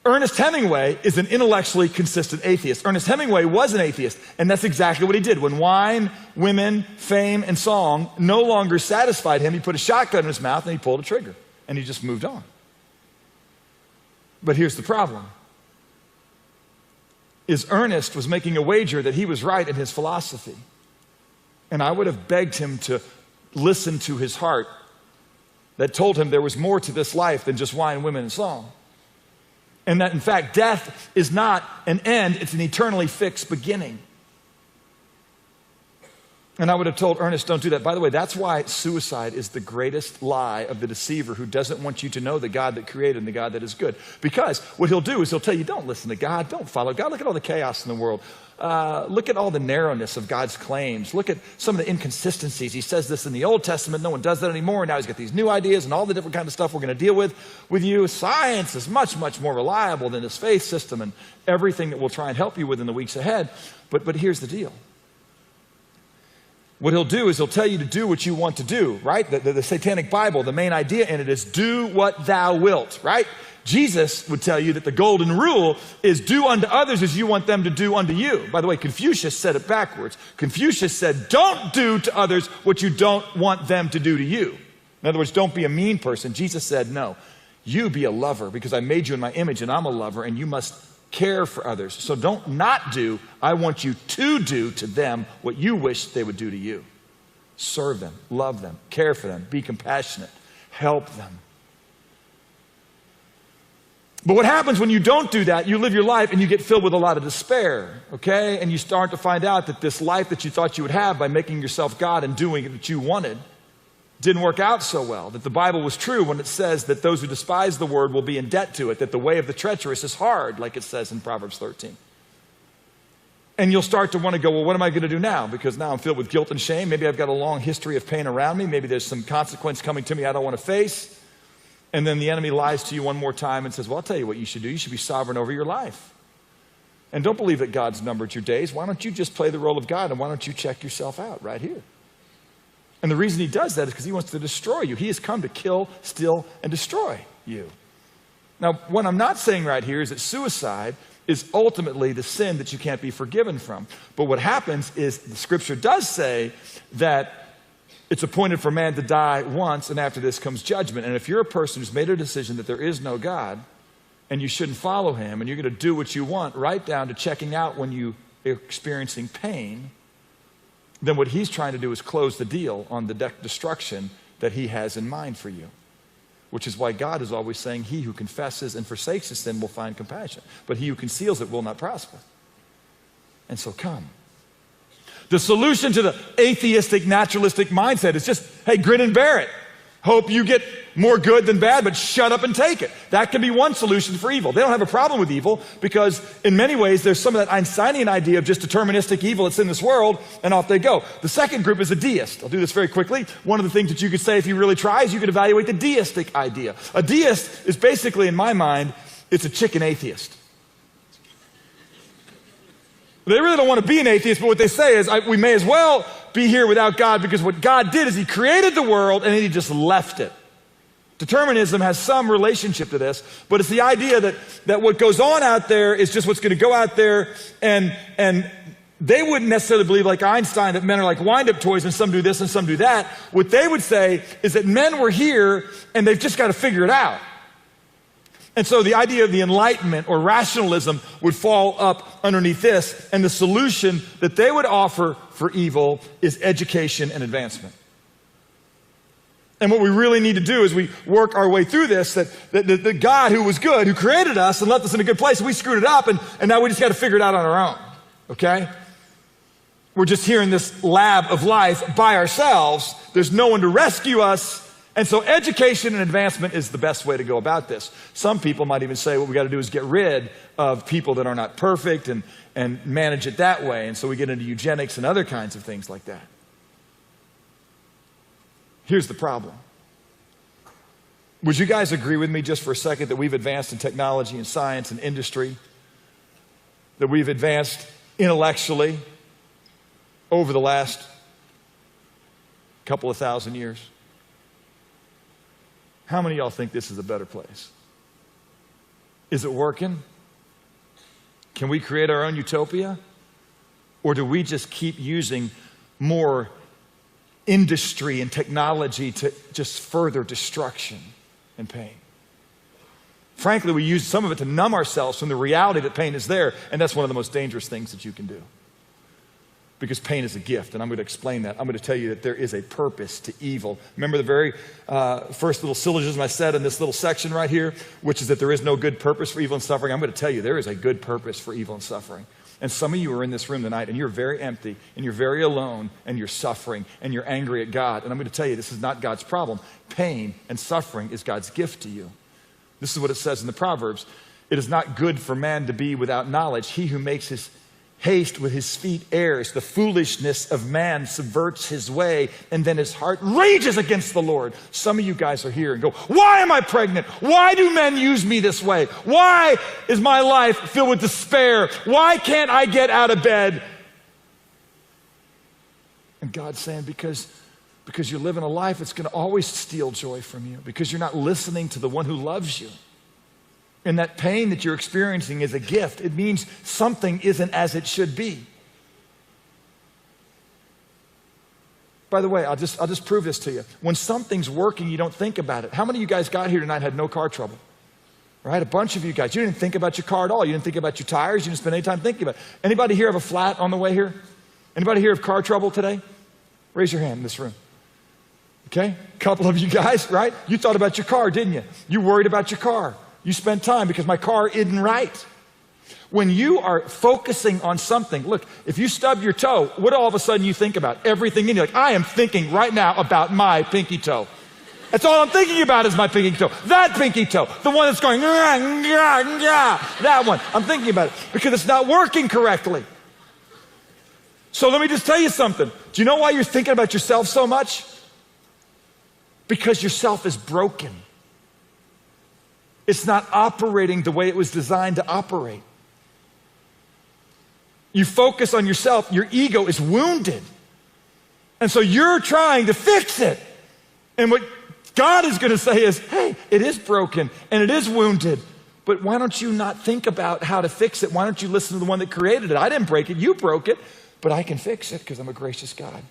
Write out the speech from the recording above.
Ernest Hemingway is an intellectually consistent atheist. Ernest Hemingway was an atheist, and that's exactly what he did. When wine, women, fame, and song no longer satisfied him, he put a shotgun in his mouth and he pulled a trigger, and he just moved on. But here's the problem. Ernest was making a wager that he was right in his philosophy. And I would have begged him to listen to his heart that told him there was more to this life than just wine, women, and song. And that, in fact, death is not an end, it's an eternally fixed beginning. And I would have told Ernest, don't do that. By the way, that's why suicide is the greatest lie of the deceiver who doesn't want you to know the God that created and the God that is good. Because what he'll do is he'll tell you, don't listen to God, don't follow God. Look at all the chaos in the world. Look at all the narrowness of God's claims. Look at some of the inconsistencies. He says this in the Old Testament, no one does that anymore. Now he's got these new ideas and all the different kind of stuff we're going to deal with you. Science is much, much more reliable than this faith system and everything that we'll try and help you with in the weeks ahead. But here's the deal. What he'll do is he'll tell you to do what you want to do, right? The Satanic Bible, the main idea in it is do what thou wilt, right? Jesus would tell you that the golden rule is do unto others as you want them to do unto you. By the way, Confucius said it backwards. Confucius said, don't do to others what you don't want them to do to you. In other words, don't be a mean person. Jesus said, no, you be a lover because I made you in my image and I'm a lover and you must care for others. So don't not do, I want you to do to them what you wish they would do to you. Serve them, love them, care for them, be compassionate, help them. But what happens when you don't do that, you live your life and you get filled with a lot of despair, okay? And you start to find out that this life that you thought you would have by making yourself God and doing what you wanted didn't work out so well, that the Bible was true when it says that those who despise the word will be in debt to it, that the way of the treacherous is hard, like it says in Proverbs 13. And you'll start to want to go, well, what am I going to do now? Because now I'm filled with guilt and shame. Maybe I've got a long history of pain around me. Maybe there's some consequence coming to me I don't want to face. And then the enemy lies to you one more time and says, well, I'll tell you what you should do. You should be sovereign over your life. And don't believe that God's numbered your days. Why don't you just play the role of God and why don't you check yourself out right here? And the reason he does that is because he wants to destroy you. He has come to kill, steal, and destroy you. Now, what I'm not saying right here is that suicide is ultimately the sin that you can't be forgiven from. But what happens is the scripture does say that it's appointed for man to die once, and after this comes judgment. And if you're a person who's made a decision that there is no God, and you shouldn't follow him, and you're going to do what you want, right down to checking out when you are experiencing pain, then what he's trying to do is close the deal on the destruction that he has in mind for you. Which is why God is always saying, he who confesses and forsakes his sin will find compassion, but he who conceals it will not prosper. And so come. The solution to the atheistic, naturalistic mindset is just, hey, grin and bear it. Hope you get more good than bad, but shut up and take it. That can be one solution for evil. They don't have a problem with evil because in many ways there's some of that Einsteinian idea of just deterministic evil that's in this world, and off they go. The second group is a deist. I'll do this very quickly. One of the things that you could say if you really try is you could evaluate the deistic idea. A deist is basically, in my mind, it's a chicken atheist. They really don't want to be an atheist, but what they say is we may as well be here without God because what God did is he created the world and then he just left it. Determinism has some relationship to this, but it's the idea that what goes on out there is just what's going to go out there, and they wouldn't necessarily believe like Einstein that men are like wind-up toys and some do this and some do that. What they would say is that men were here and they've just got to figure it out. And so the idea of the Enlightenment or rationalism would fall up underneath this, and the solution that they would offer for evil is education and advancement. And what we really need to do is we work our way through this, that the God who was good, who created us and left us in a good place, we screwed it up, and now we just got to figure it out on our own, okay? We're just here in this lab of life by ourselves. There's no one to rescue us. And so education and advancement is the best way to go about this. Some people might even say what we got to do is get rid of people that are not perfect and manage it that way. And so we get into eugenics and other kinds of things like that. Here's the problem. Would you guys agree with me just for a second that we've advanced in technology and science and industry? That we've advanced intellectually over the last couple of thousand years? How many of y'all think this is a better place? Is it working? Can we create our own utopia? Or do we just keep using more industry and technology to just further destruction and pain? Frankly, we use some of it to numb ourselves from the reality that pain is there, and that's one of the most dangerous things that you can do. Because pain is a gift, and I'm going to explain that. I'm going to tell you that there is a purpose to evil. Remember the very first little syllogism I said in this little section right here, which is that there is no good purpose for evil and suffering? I'm going to tell you there is a good purpose for evil and suffering. And some of you are in this room tonight, and you're very empty, and you're very alone, and you're suffering, and you're angry at God. And I'm going to tell you, this is not God's problem. Pain and suffering is God's gift to you. This is what it says in the Proverbs. It is not good for man to be without knowledge. He who makes his haste with his feet errs. The foolishness of man subverts his way, and then his heart rages against the Lord. Some of you guys are here and go, why am I pregnant? Why do men use me this way? Why is my life filled with despair? Why can't I get out of bed? And God's saying, because you're living a life that's going to always steal joy from you, because you're not listening to the one who loves you. And that pain that you're experiencing is a gift. It means something isn't as it should be. By the way, I'll just prove this to you. When something's working, you don't think about it. How many of you guys got here tonight and had no car trouble? Right? A bunch of you guys. You didn't think about your car at all. You didn't think about your tires. You didn't spend any time thinking about it. Anybody here have a flat on the way here? Anybody here have car trouble today? Raise your hand in this room. Okay? A couple of you guys, right? You thought about your car, didn't you? You worried about your car. You spent time because my car isn't right. When you are focusing on something, look, if you stub your toe, what all of a sudden you think about? Everything in you. Like, I am thinking right now about my pinky toe. That's all I'm thinking about is my pinky toe. That pinky toe, the one that's going, that one. I'm thinking about it because it's not working correctly. So let me just tell you something. Do you know why you're thinking about yourself so much? Because yourself is broken. It's not operating the way it was designed to operate. You focus on yourself, your ego is wounded. And so you're trying to fix it. And what God is going to say is, hey, it is broken and it is wounded, but why don't you not think about how to fix it? Why don't you listen to the one that created it? I didn't break it, you broke it, but I can fix it because I'm a gracious God.